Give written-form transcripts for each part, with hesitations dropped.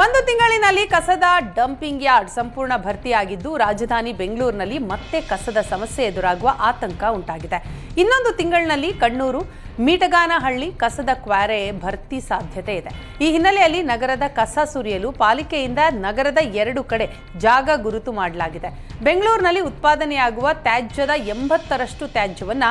ಒಂದು ತಿಂಗಳಿನಲ್ಲಿ ಕಸದ ಡಂಪಿಂಗ್ ಯಾರ್ಡ್ ಸಂಪೂರ್ಣ ಭರ್ತಿಯಾಗಿದ್ದು ರಾಜಧಾನಿ ಬೆಂಗಳೂರಿನಲ್ಲಿ ಮತ್ತೆ ಕಸದ ಸಮಸ್ಯೆ ಎದುರಾಗುವ ಆತಂಕ ಉಂಟಾಗಿದೆ. ಇನ್ನೊಂದು ತಿಂಗಳಿನಲ್ಲಿ ಕಣ್ಣೂರು, ಮೀಟಗಾನಹಳ್ಳಿ ಕಸದ ಕ್ವಾರೆ ಭರ್ತಿ ಸಾಧ್ಯತೆ ಇದೆ. ಈ ಹಿನ್ನೆಲೆಯಲ್ಲಿ ನಗರದ ಕಸ ಸುರಿಯಲು ಪಾಲಿಕೆಯಿಂದ ನಗರದ 2 ಕಡೆ ಜಾಗ ಗುರುತು ಮಾಡಲಾಗಿದೆ. ಬೆಂಗಳೂರಿನಲ್ಲಿ ಉತ್ಪಾದನೆಯಾಗುವ ತ್ಯಾಜ್ಯದ 80ರಷ್ಟು ತ್ಯಾಜ್ಯವನ್ನ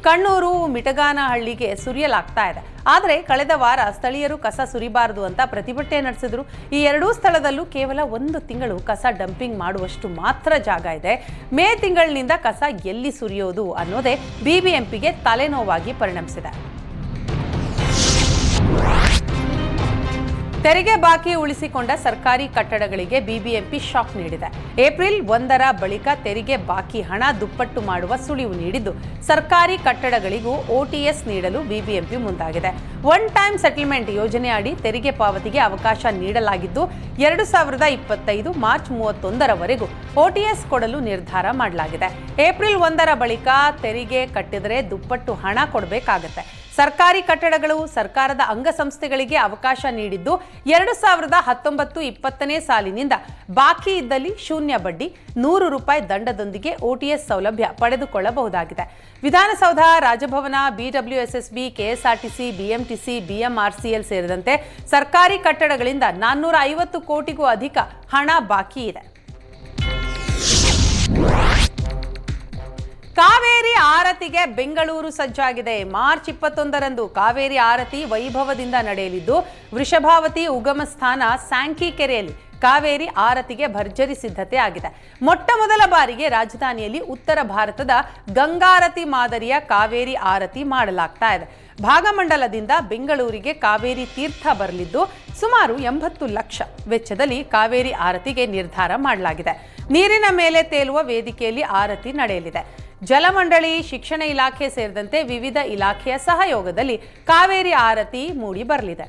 ಕಣ್ಣೂರು, ಮಿಟಗಾನಹಳ್ಳಿಗೆ ಸುರಿಯಲಾಗ್ತಾ ಇದೆ. ಆದರೆ ಕಳೆದ ವಾರ ಸ್ಥಳೀಯರು ಕಸ ಸುರಿಬಾರದು ಅಂತ ಪ್ರತಿಭಟನೆ ನಡೆಸಿದ್ರು. ಈ 2 ಸ್ಥಳದಲ್ಲೂ ಕೇವಲ 1 ತಿಂಗಳು ಕಸ ಡಂಪಿಂಗ್ ಮಾಡುವಷ್ಟು ಮಾತ್ರ ಜಾಗ ಇದೆ. ಮೇ ತಿಂಗಳಿನಿಂದ ಕಸ ಎಲ್ಲಿ ಸುರಿಯೋದು ಅನ್ನೋದೇ ಬಿಬಿಎಂಪಿಗೆ ತಲೆನೋವಾಗಿ ಪರಿಣಮಿಸಿದೆ. ತೆರಿಗೆ ಬಾಕಿ ಉಳಿಸಿಕೊಂಡ ಸರ್ಕಾರಿ ಕಟ್ಟಡಗಳಿಗೆ ಬಿಬಿಎಂಪಿ ಶಾಕ್ ನೀಡಿದೆ. ಏಪ್ರಿಲ್ 1ರ ಬಳಿಕ ತೆರಿಗೆ ಬಾಕಿ ಹಣ ದುಪ್ಪಟ್ಟು ಮಾಡುವ ಸುಳಿವು ನೀಡಿದ್ದು ಸರ್ಕಾರಿ ಕಟ್ಟಡಗಳಿಗೂ ಓಟಿಎಸ್ ನೀಡಲು ಬಿಬಿಎಂಪಿ ಮುಂದಾಗಿದೆ. ಒನ್ ಟೈಮ್ ಸೆಟಲ್ಮೆಂಟ್ ಯೋಜನೆ ಅಡಿ ತೆರಿಗೆ ಪಾವತಿಗೆ ಅವಕಾಶ ನೀಡಲಾಗಿದ್ದು 2025 ಮಾರ್ಚ್ 31ರವರೆಗೂ ಓಟಿಎಸ್ ಕೊಡಲು ನಿರ್ಧಾರ ಮಾಡಲಾಗಿದೆ. ಏಪ್ರಿಲ್ 1ರ ಬಳಿಕ ತೆರಿಗೆ ಕಟ್ಟಿದರೆ ದುಪ್ಪಟ್ಟು ಹಣ ಕೊಡಬೇಕಾಗುತ್ತೆ. ಸರ್ಕಾರಿ ಕಟ್ಟಡಗಳು ಸರ್ಕಾರದ ಅಂಗಸಂಸ್ಥೆಗಳಿಗೆ ಅವಕಾಶ ನೀಡಿದ್ದು 2019-20 ಸಾಲಿನಿಂದ ಬಾಕಿ ಇದ್ದಲ್ಲಿ ಶೂನ್ಯ ಬಡ್ಡಿ, ₹100 ದಂಡದೊಂದಿಗೆ ಓಟಿಎಸ್ ಸೌಲಭ್ಯ ಪಡೆದುಕೊಳ್ಳಬಹುದಾಗಿದೆ. ವಿಧಾನಸೌಧ, ರಾಜಭವನ, ಬಿಡಬ್ಲ್ಯೂಎಸ್ಎಸ್ಬಿ, ಕೆಎಸ್ಆರ್ಟಿಸಿ, ಬಿಎಂಟಿಸಿ, ಬಿಎಂಆರ್ಸಿಎಲ್ ಸೇರಿದಂತೆ ಸರ್ಕಾರಿ ಕಟ್ಟಡಗಳಿಂದ 450 ಕೋಟಿಗೂ ಅಧಿಕ ಹಣ ಬಾಕಿ ಇದೆ. ಕಾವೇರಿ ಆರತಿಗೆ ಬೆಂಗಳೂರು ಸಜ್ಜಾಗಿದೆ. ಮಾರ್ಚ್ 21ರಂದು ಕಾವೇರಿ ಆರತಿ ವೈಭವದಿಂದ ನಡೆಯಲಿದ್ದು ವೃಷಭಾವತಿ ಉಗಮ ಸ್ಥಾನ ಸ್ಯಾಂಕಿ ಕೆರೆಯಲ್ಲಿ ಕಾವೇರಿ ಆರತಿಗೆ ಭರ್ಜರಿ ಸಿದ್ಧತೆ ಆಗಿದೆ. ಮೊಟ್ಟ ಮೊದಲ ಬಾರಿಗೆ ರಾಜಧಾನಿಯಲ್ಲಿ ಉತ್ತರ ಭಾರತದ ಗಂಗಾರತಿ ಮಾದರಿಯ ಕಾವೇರಿ ಆರತಿ ಮಾಡಲಾಗ್ತಾ ಇದೆ. ಭಾಗಮಂಡಲದಿಂದ ಬೆಂಗಳೂರಿಗೆ ಕಾವೇರಿ ತೀರ್ಥ ಬರಲಿದ್ದು ಸುಮಾರು 80 ಲಕ್ಷ ವೆಚ್ಚದಲ್ಲಿ ಕಾವೇರಿ ಆರತಿಗೆ ನಿರ್ಧಾರ ಮಾಡಲಾಗಿದೆ. ನೀರಿನ ಮೇಲೆ ತೇಲುವ ವೇದಿಕೆಯಲ್ಲಿ ಆರತಿ ನಡೆಯಲಿದೆ. ಜಲಮಂಡಳಿ, ಶಿಕ್ಷಣ ಇಲಾಖೆ ಸೇರಿದಂತೆ ವಿವಿಧ ಇಲಾಖೆಯ ಸಹಯೋಗದಲ್ಲಿ ಕಾವೇರಿ ಆರತಿ ಮೂಡಿ ಬರಲಿದೆ.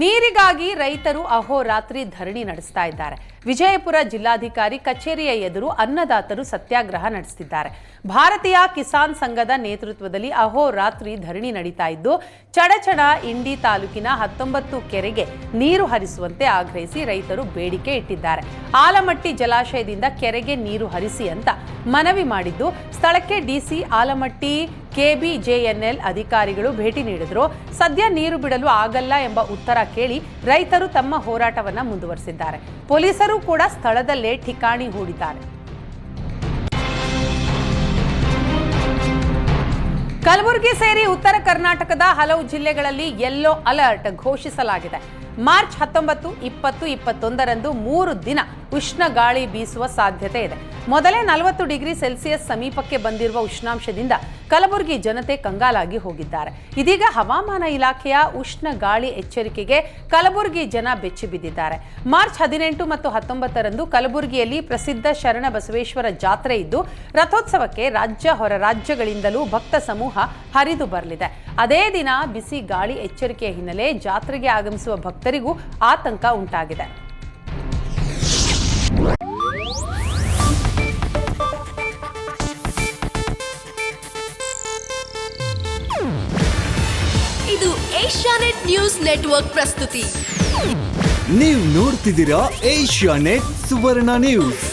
ನೀರಿಗಾಗಿ ರೈತರು ಅಹೋರಾತ್ರಿ ಧರಣಿ ನಡೆಸ್ತಾ ಇದ್ದಾರೆ. ವಿಜಯಪುರ ಜಿಲ್ಲಾಧಿಕಾರಿ ಕಚೇರಿಯ ಎದುರು ಅನ್ನದಾತರು ಸತ್ಯಾಗ್ರಹ ನಡೆಸುತ್ತಿದ್ದಾರೆ. ಭಾರತೀಯ ಕಿಸಾನ್ ಸಂಘದ ನೇತೃತ್ವದಲ್ಲಿ ಅಹೋರಾತ್ರಿ ಧರಣಿ ನಡೀತಾ ಇದ್ದು ಚಡಚಣ, ಇಂಡಿ ತಾಲೂಕಿನ 19 ಕೆರೆಗೆ ನೀರು ಹರಿಸುವಂತೆ ಆಗ್ರಹಿಸಿ ರೈತರು ಬೇಡಿಕೆ ಇಟ್ಟಿದ್ದಾರೆ. ಆಲಮಟ್ಟಿ ಜಲಾಶಯದಿಂದ ಕೆರೆಗೆ ನೀರು ಹರಿಸಿ ಅಂತ ಮನವಿ ಮಾಡಿದ್ದು ಸ್ಥಳಕ್ಕೆ ಡಿಸಿ ಆಲಮಟ್ಟಿ, ಕೆಬಿಜೆಎನ್ಎಲ್ ಅಧಿಕಾರಿಗಳು ಭೇಟಿ ನೀಡಿದ್ರು. ಸದ್ಯ ನೀರು ಬಿಡಲು ಆಗಲ್ಲ ಎಂಬ ಉತ್ತರ ಕೇಳಿ ರೈತರು ತಮ್ಮ ಹೋರಾಟವನ್ನ ಮುಂದುವರೆಸಿದ್ದಾರೆ. ಪೊಲೀಸರು ಕೂಡ ಸ್ಥಳದಲ್ಲೇ ಠಿಕಾಣಿ ಹೂಡಿದ್ದಾರೆ. ಕಲಬುರಗಿ ಸೇರಿ ಉತ್ತರ ಕರ್ನಾಟಕದ ಹಲವು ಜಿಲ್ಲೆಗಳಲ್ಲಿ ಯೆಲ್ಲೋ ಅಲರ್ಟ್ ಘೋಷಿಸಲಾಗಿದೆ. ಮಾರ್ಚ್ 19, 20, 21ರಂದು 3 ದಿನ ಉಷ್ಣ ಗಾಳಿ ಬೀಸುವ ಸಾಧ್ಯತೆ ಇದೆ. ಮೊದಲೇ 40 ಡಿಗ್ರಿ ಸೆಲ್ಸಿಯಸ್ ಸಮೀಪಕ್ಕೆ ಬಂದಿರುವ ಉಷ್ಣಾಂಶದಿಂದ ಕಲಬುರಗಿ ಜನತೆ ಕಂಗಾಲಾಗಿ ಹೋಗಿದ್ದಾರೆ. ಇದೀಗ ಹವಾಮಾನ ಇಲಾಖೆಯ ಉಷ್ಣ ಗಾಳಿ ಎಚ್ಚರಿಕೆಗೆ ಕಲಬುರಗಿ ಜನ ಬೆಚ್ಚಿ ಬಿದ್ದಿದ್ದಾರೆ. ಮಾರ್ಚ್ 18 ಮತ್ತು 19ರಂದು ಕಲಬುರಗಿಯಲ್ಲಿ ಪ್ರಸಿದ್ಧ ಶರಣ ಬಸವೇಶ್ವರ ಜಾತ್ರೆ ಇದ್ದು ರಥೋತ್ಸವಕ್ಕೆ ರಾಜ್ಯ ಹೊರ ರಾಜ್ಯಗಳಿಂದಲೂ ಭಕ್ತ ಸಮೂಹ ಹರಿದು ಬರಲಿದೆ. ಅದೇ ದಿನ ಬಿಸಿ ಗಾಳಿ ಎಚ್ಚರಿಕೆಯ ಹಿನ್ನೆಲೆ ಜಾತ್ರೆಗೆ ಆಗಮಿಸುವ ಭಕ್ತರಿಗೂ ಆತಂಕ ಉಂಟಾಗಿದೆ. ಇದು ಏಷ್ಯಾನೆಟ್ ನ್ಯೂಸ್ ನೆಟ್ವರ್ಕ್ ಪ್ರಸ್ತುತಿ. ನೀವು ನೋಡ್ತಿದ್ದೀರಾ ಏಷ್ಯಾನೆಟ್ ಸುವರ್ಣ ನ್ಯೂಸ್.